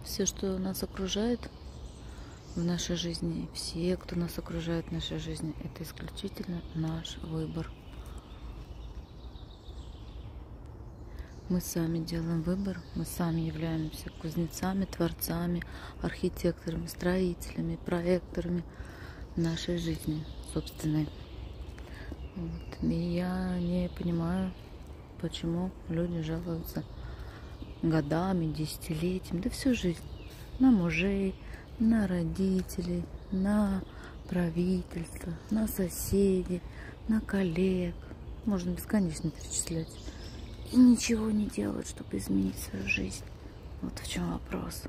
Все, что нас окружает в нашей жизни, все, кто нас окружает в нашей жизни, это исключительно наш выбор. Мы сами делаем выбор, мы сами являемся кузнецами, творцами, архитекторами, строителями, проекторами нашей жизни собственной. Вот. И я не понимаю, почему люди жалуются годами, десятилетиями, да всю жизнь на мужей, на родителей, на правительство, на соседей, на коллег. Можно бесконечно перечислять. И ничего не делают, чтобы изменить свою жизнь. Вот в чем вопрос.